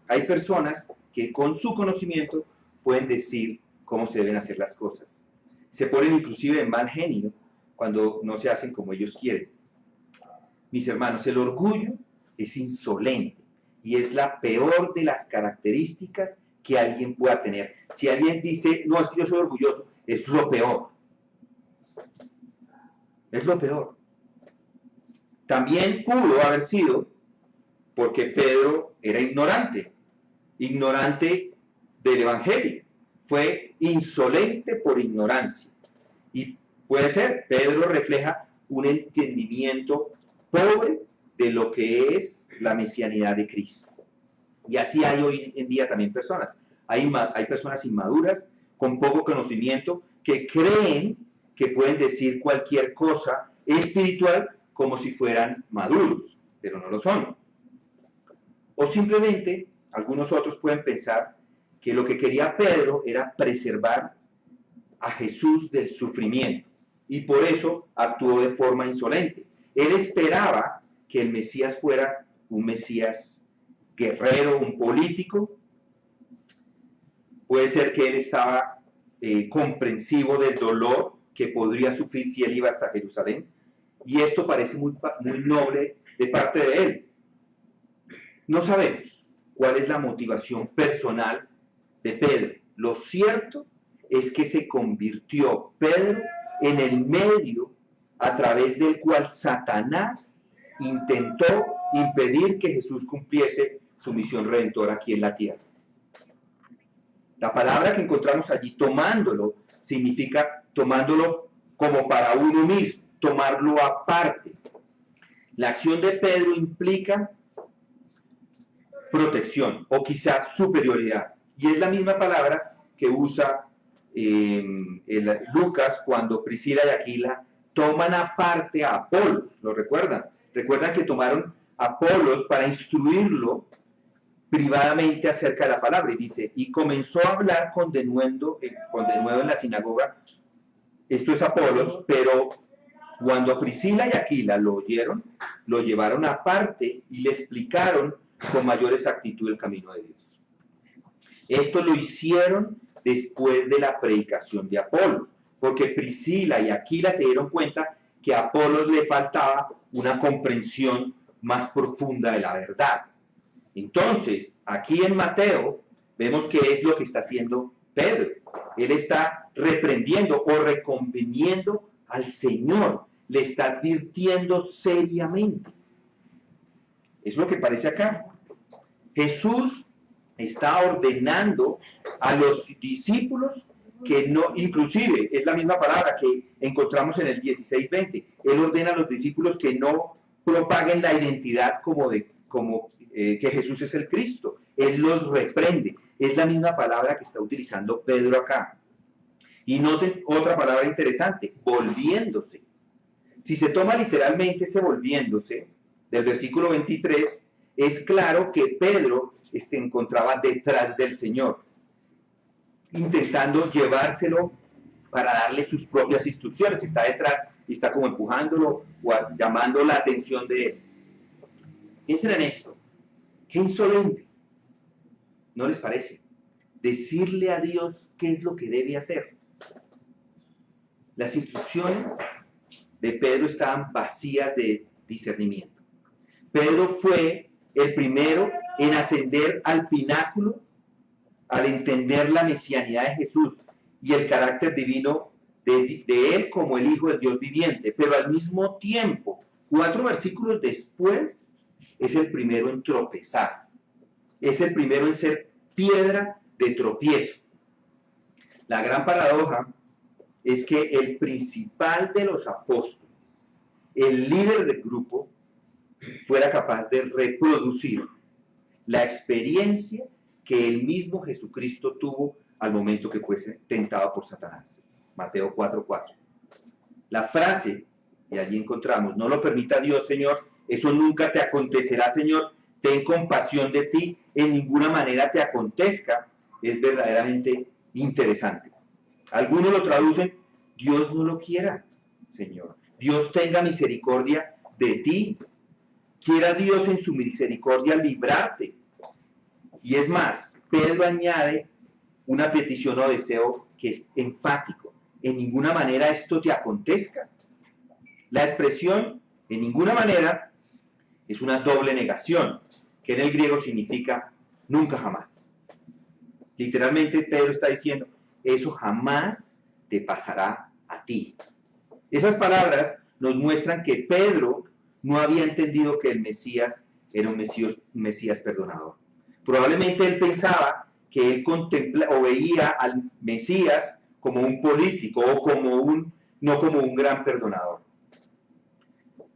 Hay personas que con su conocimiento pueden decir cómo se deben hacer las cosas. Se ponen inclusive en mal genio cuando no se hacen como ellos quieren. Mis hermanos, el orgullo es insolente y es la peor de las características que alguien pueda tener. Si alguien dice, no, es que yo soy orgulloso, es lo peor. Es lo peor. También pudo haber sido porque Pedro era ignorante del Evangelio. Fue insolente por ignorancia. Y puede ser, Pedro refleja un entendimiento pobre de lo que es la mesianidad de Cristo. Y así hay hoy en día también personas. Hay personas inmaduras, con poco conocimiento, que creen que pueden decir cualquier cosa espiritual como si fueran maduros, pero no lo son. O simplemente, algunos otros pueden pensar que lo que quería Pedro era preservar a Jesús del sufrimiento, y por eso actuó de forma insolente. Él esperaba que el Mesías fuera un Mesías guerrero, un político. Puede ser que él estaba comprensivo del dolor que podría sufrir si él iba hasta Jerusalén, y esto parece muy noble de parte de él. No sabemos cuál es la motivación personal de Pedro. Lo cierto es que se convirtió Pedro en el medio a través del cual Satanás intentó impedir que Jesús cumpliese su misión redentora aquí en la tierra. La palabra que encontramos allí, tomándolo, significa tomándolo como para uno mismo, tomarlo aparte. La acción de Pedro implica protección o quizás superioridad. Y es la misma palabra que usa Lucas cuando Priscila y Aquila toman aparte a Apolos. ¿Lo recuerdan? Recuerdan que tomaron a Apolos para instruirlo privadamente acerca de la palabra, y dice, y comenzó a hablar con denuedo en la sinagoga. Esto es Apolos, pero cuando Priscila y Aquila lo oyeron, lo llevaron aparte y le explicaron con mayor exactitud el camino de Dios. Esto lo hicieron después de la predicación de Apolos, porque Priscila y Aquila se dieron cuenta que a Apolos le faltaba una comprensión más profunda de la verdad. Entonces, aquí en Mateo, vemos que es lo que está haciendo Pedro. Él está reprendiendo o reconveniendo al Señor, le está advirtiendo seriamente. Es lo que parece acá. Jesús está ordenando a los discípulos que no, inclusive es la misma palabra que encontramos en el 16:20. Él ordena a los discípulos que no propaguen la identidad que Jesús es el Cristo. Él los reprende. Es la misma palabra que está utilizando Pedro acá. Y noten otra palabra interesante, volviéndose. Si se toma literalmente ese volviéndose, del versículo 23, es claro que Pedro se encontraba detrás del Señor, intentando llevárselo para darle sus propias instrucciones. Está detrás y está como empujándolo o llamando la atención de él. Piensen en esto. Qué insolente, ¿no les parece? Decirle a Dios qué es lo que debe hacer. Las instrucciones de Pedro estaban vacías de discernimiento. Pedro fue el primero en ascender al pináculo al entender la mesianidad de Jesús y el carácter divino de él como el Hijo del Dios viviente, pero al mismo tiempo, 4 versículos después, es el primero en tropezar, es el primero en ser piedra de tropiezo. La gran paradoja es que el principal de los apóstoles, el líder del grupo, fuera capaz de reproducir la experiencia que el mismo Jesucristo tuvo al momento que fue tentado por Satanás. Mateo 4:4. La frase, y allí encontramos, no lo permita Dios, Señor, eso nunca te acontecerá, Señor, ten compasión de ti, en ninguna manera te acontezca, es verdaderamente interesante. Algunos lo traducen, Dios no lo quiera, Señor. Dios tenga misericordia de ti. Quiera Dios en su misericordia librarte. Y es más, Pedro añade una petición o deseo que es enfático. En ninguna manera esto te acontezca. La expresión en ninguna manera es una doble negación, que en el griego significa nunca jamás. Literalmente Pedro está diciendo, eso jamás te pasará a ti. Esas palabras nos muestran que Pedro no había entendido que el Mesías era un Mesías perdonador. Probablemente él pensaba que él veía al Mesías como un político o no como un gran perdonador.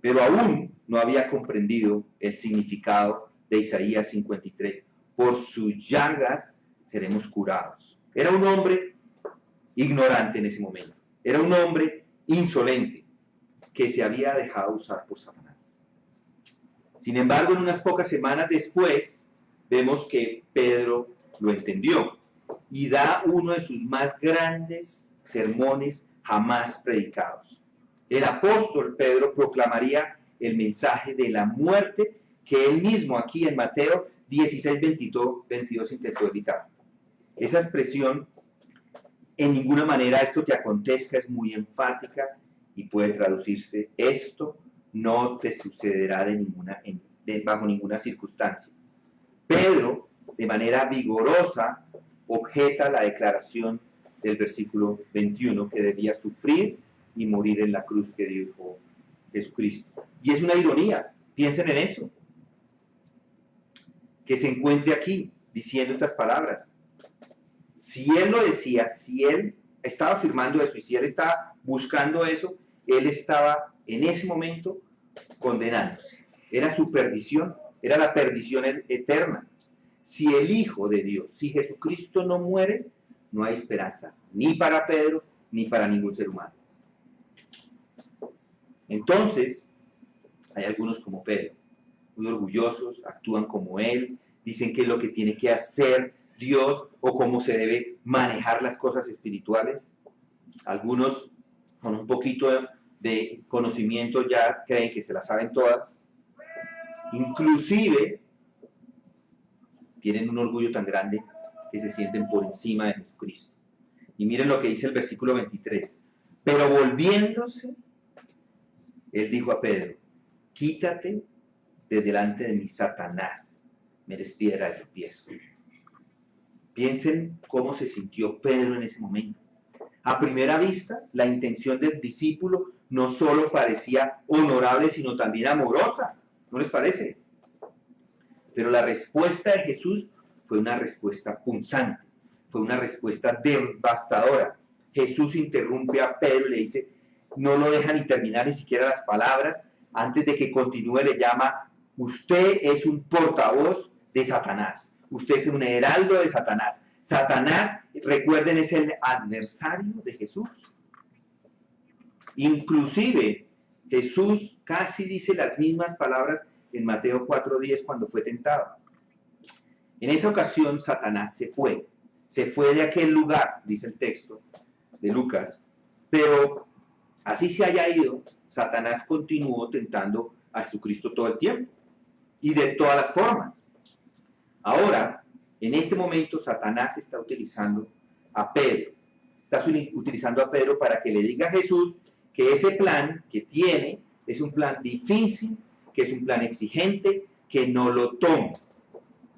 Pero aún no había comprendido el significado de Isaías 53. Por sus llagas seremos curados. Era un hombre ignorante en ese momento. Era un hombre insolente que se había dejado usar por Satanás. Sin embargo, en unas pocas semanas después, vemos que Pedro lo entendió y da uno de sus más grandes sermones jamás predicados. El apóstol Pedro proclamaría el mensaje de la muerte que él mismo aquí en Mateo 16, 22 intentó evitar. Esa expresión, en ninguna manera esto te acontezca, es muy enfática y puede traducirse, esto no te sucederá bajo ninguna circunstancia. Pedro, de manera vigorosa, objeta la declaración del versículo 21, que debía sufrir y morir en la cruz que dijo Jesucristo. Y es una ironía, piensen en eso, que se encuentre aquí diciendo estas palabras. Si él lo decía, si él estaba afirmando eso y si él estaba buscando eso, él estaba en ese momento condenándose. Era su perdición, era la perdición eterna. Si el Hijo de Dios, si Jesucristo no muere, no hay esperanza, ni para Pedro, ni para ningún ser humano. Entonces, hay algunos como Pedro, muy orgullosos, actúan como él, dicen qué es lo que tiene que hacer Dios o cómo se debe manejar las cosas espirituales. Algunos con un poquito de conocimiento ya creen que se las saben todas. Inclusive tienen un orgullo tan grande que se sienten por encima de Jesucristo. Y miren lo que dice el versículo 23. Pero volviéndose, él dijo a Pedro, quítate de delante de mí, Satanás, me eres piedra de tropiezo. Piensen cómo se sintió Pedro en ese momento. A primera vista, la intención del discípulo no solo parecía honorable, sino también amorosa. ¿No les parece? Pero la respuesta de Jesús fue una respuesta punzante, fue una respuesta devastadora. Jesús interrumpe a Pedro y le dice, no lo deja ni terminar ni siquiera las palabras, antes de que continúe le llama, usted es un portavoz de Satanás, usted es un heraldo de Satanás. Satanás, recuerden, es el adversario de Jesús. Inclusive, Jesús casi dice las mismas palabras en Mateo 4:10 cuando fue tentado. En esa ocasión, Satanás se fue de aquel lugar, dice el texto de Lucas, pero así se haya ido, Satanás continuó tentando a Jesucristo todo el tiempo y de todas las formas. Ahora, en este momento, Satanás está utilizando a Pedro. Está utilizando a Pedro para que le diga a Jesús que ese plan que tiene es un plan difícil, que es un plan exigente, que no lo tome.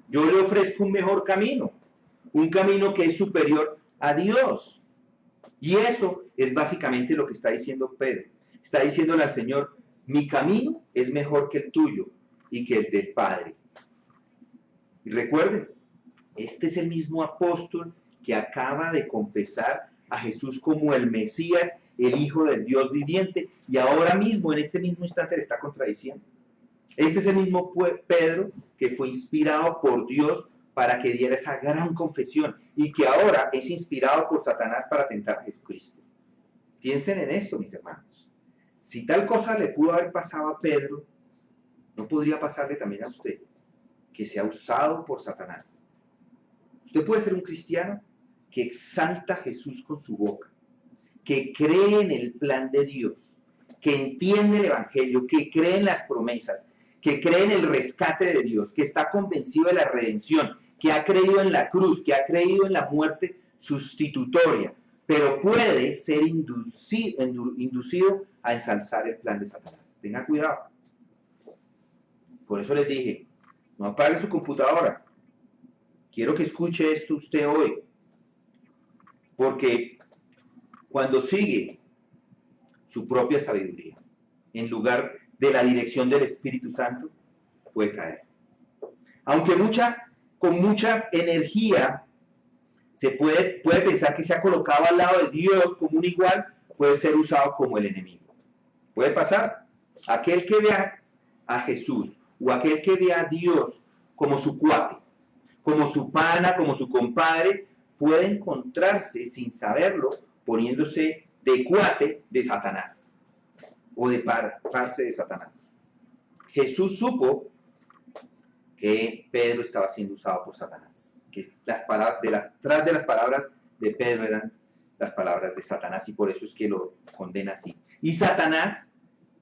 Yo le ofrezco un mejor camino, un camino que es superior a Dios. Y eso es básicamente lo que está diciendo Pedro. Está diciéndole al Señor, mi camino es mejor que el tuyo y que el del Padre. Y recuerden, este es el mismo apóstol que acaba de confesar a Jesús como el Mesías, el Hijo del Dios viviente, y ahora mismo, en este mismo instante, le está contradiciendo. Este es el mismo Pedro que fue inspirado por Dios para que diera esa gran confesión y que ahora es inspirado por Satanás para tentar a Jesucristo. Piensen en esto, mis hermanos. Si tal cosa le pudo haber pasado a Pedro, ¿no podría pasarle también a usted, que sea usado por Satanás? Usted puede ser un cristiano que exalta a Jesús con su boca, que cree en el plan de Dios, que entiende el Evangelio, que cree en las promesas, que cree en el rescate de Dios, que está convencido de la redención, que ha creído en la cruz, que ha creído en la muerte sustitutoria. pero puede ser inducido a ensalzar el plan de Satanás. Tenga cuidado. Por eso les dije, no apague su computadora. Quiero que escuche esto usted hoy, porque cuando sigue su propia sabiduría, en lugar de la dirección del Espíritu Santo, puede caer. Aunque con mucha energía se puede pensar que se ha colocado al lado de Dios como un igual, puede ser usado como el enemigo. Puede pasar. Aquel que vea a Jesús o aquel que vea a Dios como su cuate, como su pana, como su compadre, puede encontrarse sin saberlo poniéndose de cuate de Satanás o de parce de Satanás. Jesús supo que Pedro estaba siendo usado por Satanás, que tras de las palabras de Pedro eran las palabras de Satanás, y por eso es que lo condena así. Y Satanás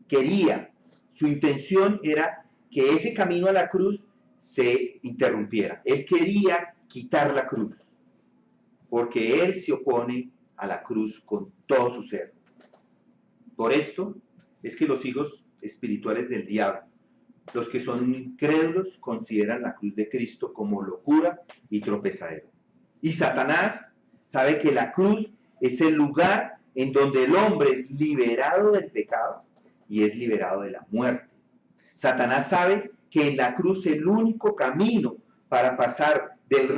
quería, su intención era que ese camino a la cruz se interrumpiera. Él quería quitar la cruz, porque él se opone a la cruz con todo su ser. Por esto es que los hijos espirituales del diablo, los que son incrédulos, consideran la cruz de Cristo como locura y tropezadero. Y Satanás sabe que la cruz es el lugar en donde el hombre es liberado del pecado y es liberado de la muerte. Satanás sabe que en la cruz es el único camino para pasar del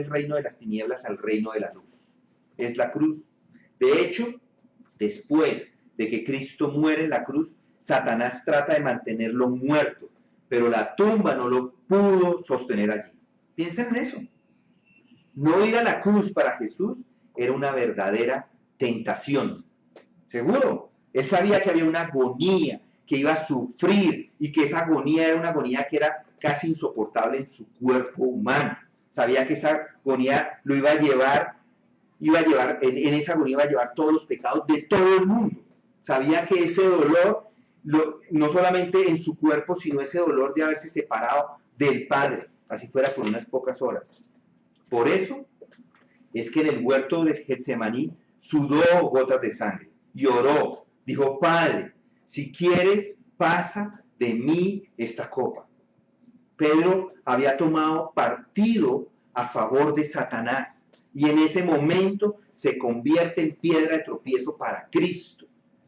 reino de las tinieblas al reino de la luz. Es la cruz. De hecho, después de que Cristo muere en la cruz, Satanás trata de mantenerlo muerto, pero la tumba no lo pudo sostener allí. Piensen en eso. No ir a la cruz para Jesús era una verdadera tentación. Seguro. Él sabía que había una agonía, que iba a sufrir, y que esa agonía era una agonía que era casi insoportable en su cuerpo humano. Sabía que esa agonía lo iba a llevar, en esa agonía iba a llevar todos los pecados de todo el mundo. Sabía que ese dolor, no solamente en su cuerpo, sino ese dolor de haberse separado del Padre, así fuera por unas pocas horas. Por eso es que en el huerto de Getsemaní sudó gotas de sangre y oró. Dijo: Padre, si quieres, pasa de mí esta copa. Pedro había tomado partido a favor de Satanás y en ese momento se convierte en piedra de tropiezo para Cristo.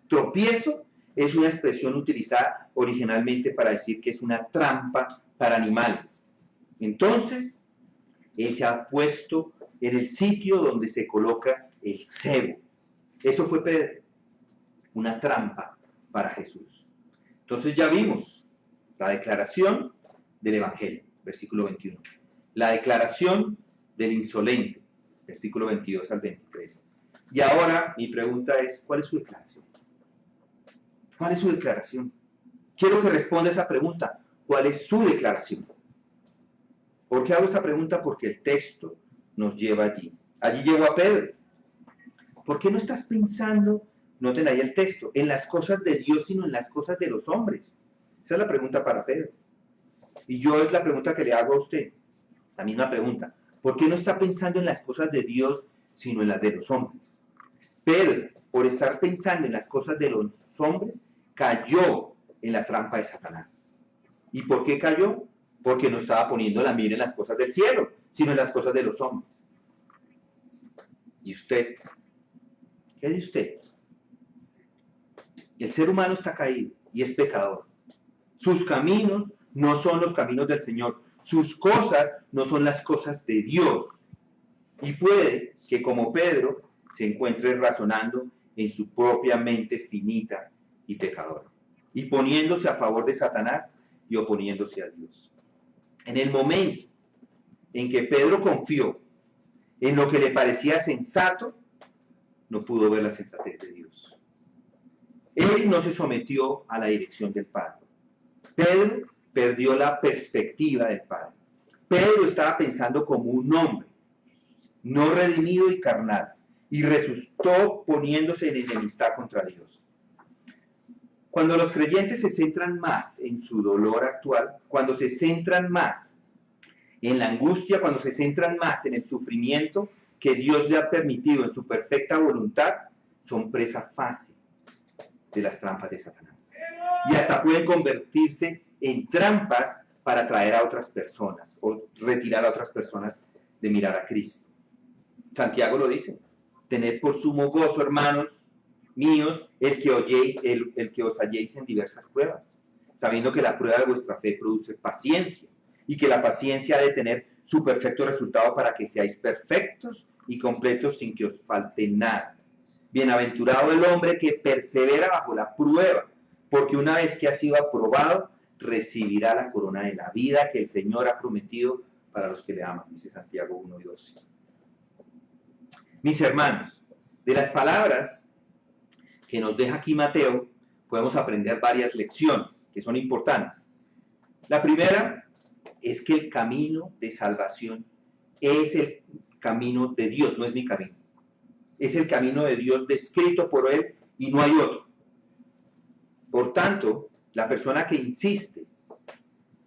Tropiezo es una expresión utilizada originalmente para decir que es una trampa para animales. Entonces, él se ha puesto en el sitio donde se coloca el cebo. Eso fue Pedro, una trampa para Jesús. Entonces ya vimos la declaración del Evangelio, versículo 21. La declaración del insolente, versículo 22 al 23. Y ahora mi pregunta es, ¿cuál es su declaración? ¿Cuál es su declaración? Quiero que responda esa pregunta. ¿Cuál es su declaración? ¿Por qué hago esta pregunta? Porque el texto nos lleva allí. Allí llevó a Pedro. ¿Por qué no estás pensando, noten ahí el texto, en las cosas de Dios, sino en las cosas de los hombres? Esa es la pregunta para Pedro. Y yo es la pregunta que le hago a usted. La misma pregunta. ¿Por qué no está pensando en las cosas de Dios, sino en las de los hombres? Pedro, por estar pensando en las cosas de los hombres, cayó en la trampa de Satanás. ¿Y por qué cayó? Porque no estaba poniendo la mira en las cosas del cielo, sino en las cosas de los hombres. ¿Y usted? ¿Qué dice usted? El ser humano está caído y es pecador. Sus caminos no son los caminos del Señor. Sus cosas no son las cosas de Dios. Y puede que, como Pedro, se encuentre razonando en su propia mente finita y pecadora, y poniéndose a favor de Satanás y oponiéndose a Dios. En el momento en que Pedro confió en lo que le parecía sensato, no pudo ver la sensatez de Dios. Él no se sometió a la dirección del Padre. Pedro perdió la perspectiva del Padre. Pedro estaba pensando como un hombre, no redimido y carnal, y resultó poniéndose en enemistad contra Dios. Cuando los creyentes se centran más en su dolor actual, cuando se centran más en la angustia, cuando se centran más en el sufrimiento, que Dios le ha permitido en su perfecta voluntad son presa fácil de las trampas de Satanás. Y hasta pueden convertirse en trampas para atraer a otras personas o retirar a otras personas de mirar a Cristo. Santiago lo dice: tened por sumo gozo, hermanos míos, el que os halléis en diversas pruebas, sabiendo que la prueba de vuestra fe produce paciencia, y que la paciencia ha de tener su perfecto resultado para que seáis perfectos y completos sin que os falte nada. Bienaventurado el hombre que persevera bajo la prueba, porque una vez que ha sido aprobado, recibirá la corona de la vida que el Señor ha prometido para los que le aman, dice Santiago 1 y 12. Mis hermanos, de las palabras que nos deja aquí Mateo, podemos aprender varias lecciones que son importantes. La primera es que el camino de salvación es el camino de Dios, no es mi camino. Es el camino de Dios descrito por Él y no hay otro. Por tanto, la persona que insiste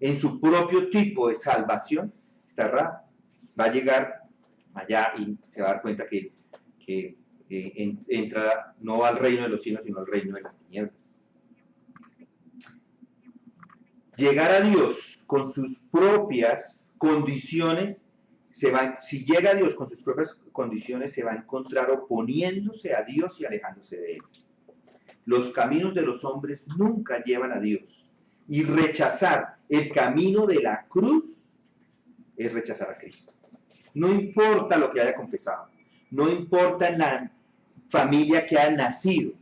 en su propio tipo de salvación está errada. Va a llegar allá y se va a dar cuenta que entra no al reino de los cielos, sino al reino de las tinieblas. Llegar a Dios con sus propias condiciones, si llega a Dios con sus propias condiciones, se va a encontrar oponiéndose a Dios y alejándose de Él. Los caminos de los hombres nunca llevan a Dios. Y rechazar el camino de la cruz es rechazar a Cristo. No importa lo que haya confesado, no importa en la familia que haya nacido,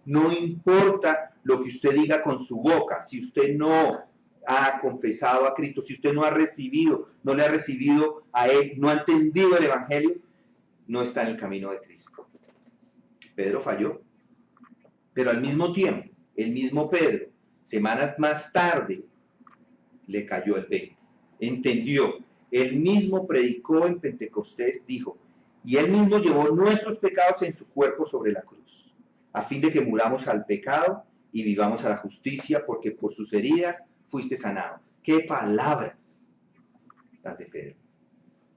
no importa lo que usted diga con su boca, si usted no ha confesado a Cristo, si usted no ha recibido, no le ha recibido a Él, no ha entendido el Evangelio, no está en el camino de Cristo. Pedro falló, pero al mismo tiempo, el mismo Pedro, semanas más tarde, le cayó el 20, entendió, él mismo predicó en Pentecostés, dijo, y él mismo llevó nuestros pecados en su cuerpo sobre la cruz, a fin de que muramos al pecado y vivamos a la justicia, porque por sus heridas fuiste sanado. ¡Qué palabras las de Pedro!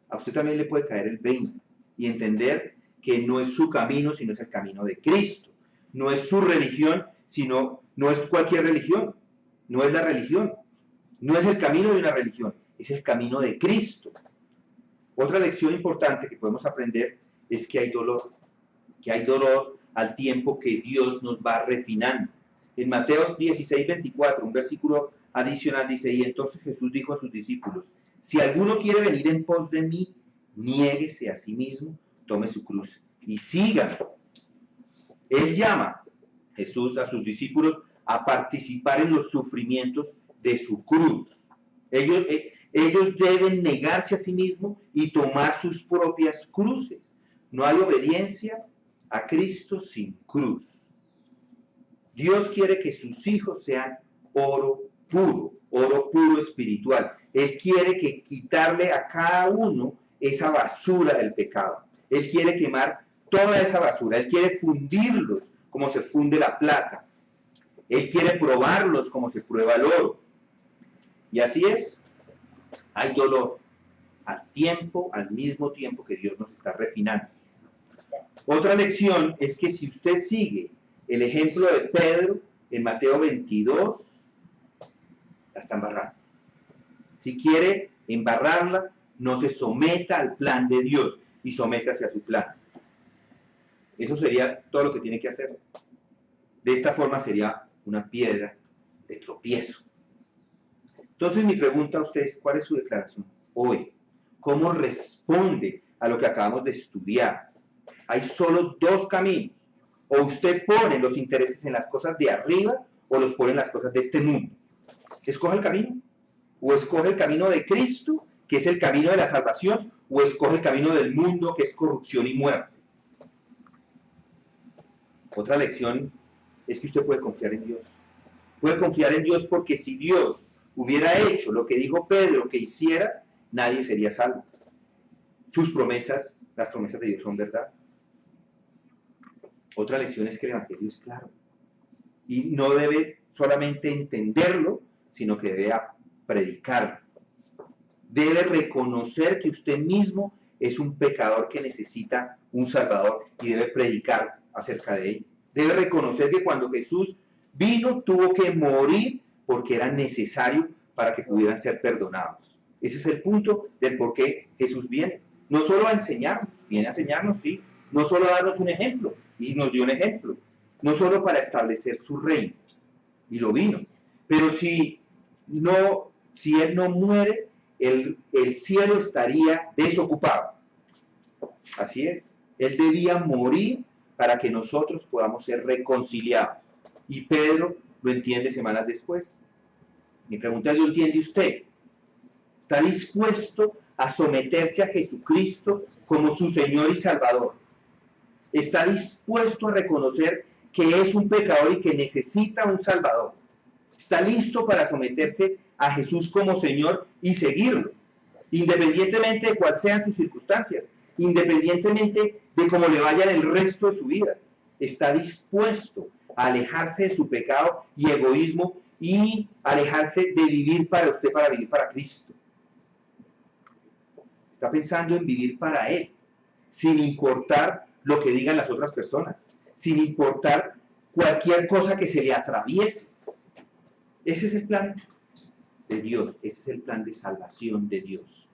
A usted también le puede caer el 20 y entender que no es su camino, sino es el camino de Cristo. No es su religión, sino no es cualquier religión. No es la religión. No es el camino de una religión, es el camino de Cristo. Otra lección importante que podemos aprender es que hay dolor al tiempo que Dios nos va refinando. En Mateo 16:24, un versículo adicional dice, y entonces Jesús dijo a sus discípulos, si alguno quiere venir en pos de mí, niéguese a sí mismo, tome su cruz y sígame. Él llama, Jesús, a sus discípulos a participar en los sufrimientos de su cruz. Ellos deben negarse a sí mismos y tomar sus propias cruces. No hay obediencia a Cristo sin cruz. Dios quiere que sus hijos sean oro puro espiritual. Él quiere que quitarle a cada uno esa basura del pecado. Él quiere quemar toda esa basura. Él quiere fundirlos como se funde la plata. Él quiere probarlos como se prueba el oro. Y así es. Hay dolor al mismo tiempo que Dios nos está refinando. Otra lección es que si usted sigue el ejemplo de Pedro en Mateo 22, la está embarrando. Si quiere embarrarla, no se someta al plan de Dios y sométase a su plan. Eso sería todo lo que tiene que hacer. De esta forma sería una piedra de tropiezo. Entonces mi pregunta a ustedes, ¿cuál es su declaración hoy? ¿Cómo responde a lo que acabamos de estudiar? Hay solo dos caminos. O usted pone los intereses en las cosas de arriba o los pone en las cosas de este mundo. Escoge el camino. O escoge el camino de Cristo, que es el camino de la salvación, o escoge el camino del mundo, que es corrupción y muerte. Otra lección es que usted puede confiar en Dios. Puede confiar en Dios porque si Dios hubiera hecho lo que dijo Pedro que hiciera, nadie sería salvo. Sus promesas, las promesas de Dios son verdad. Otra lección es que el Evangelio es claro. Y no debe solamente entenderlo, sino que debe predicarlo. Debe reconocer que usted mismo es un pecador que necesita un Salvador y debe predicar acerca de él. Debe reconocer que cuando Jesús vino, tuvo que morir porque era necesario para que pudieran ser perdonados. Ese es el punto del por qué Jesús viene. No solo a enseñarnos, viene a enseñarnos, sí, no solo a darnos un ejemplo, y nos dio un ejemplo, no solo para establecer su reino, y lo vino, pero si Él no muere, el cielo estaría desocupado. Así es, Él debía morir para que nosotros podamos ser reconciliados. Y Pedro lo entiende semanas después. Mi pregunta es, ¿lo entiende usted? ¿Está dispuesto a someterse a Jesucristo como su Señor y Salvador? ¿Está dispuesto a reconocer que es un pecador y que necesita un Salvador? ¿Está listo para someterse a Jesús como Señor y seguirlo? Independientemente de cuáles sean sus circunstancias, independientemente de cómo le vaya en el resto de su vida. Está dispuesto a alejarse de su pecado y egoísmo y alejarse de vivir para usted, para vivir para Cristo. Está pensando en vivir para Él, sin importar lo que digan las otras personas, sin importar cualquier cosa que se le atraviese. Ese es el plan de Dios, ese es el plan de salvación de Dios.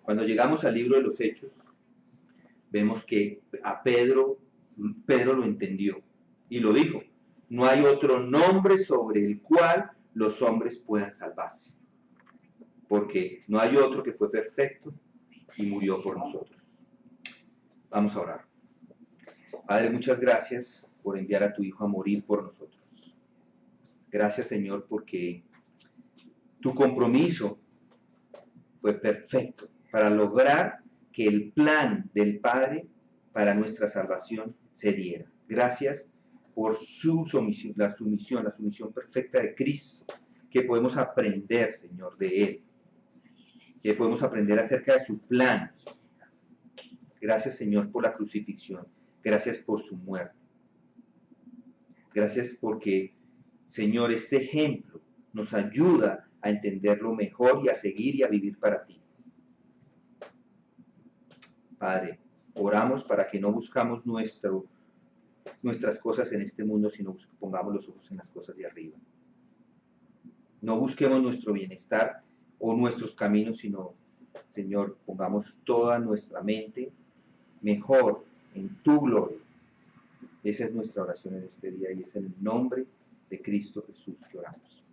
Cuando llegamos al libro de los Hechos, vemos que a Pedro lo entendió y lo dijo: no hay otro nombre sobre el cual los hombres puedan salvarse, porque no hay otro que fue perfecto y murió por nosotros. Vamos a orar. Padre, muchas gracias por enviar a tu Hijo a morir por nosotros. Gracias, Señor, porque tu compromiso fue perfecto para lograr que el plan del Padre para nuestra salvación se diera. Gracias por su sumisión, la sumisión perfecta de Cristo, que podemos aprender, Señor, de Él, que podemos aprender acerca de su plan. Gracias, Señor, por la crucifixión. Gracias por su muerte. Gracias porque, Señor, este ejemplo nos ayuda a entenderlo mejor y a seguir y a vivir para ti. Padre, oramos para que no buscamos nuestras cosas en este mundo, sino pongamos los ojos en las cosas de arriba. No busquemos nuestro bienestar o nuestros caminos, sino, Señor, pongamos toda nuestra mente mejor en tu gloria. Esa es nuestra oración en este día y es en el nombre de Cristo Jesús que oramos.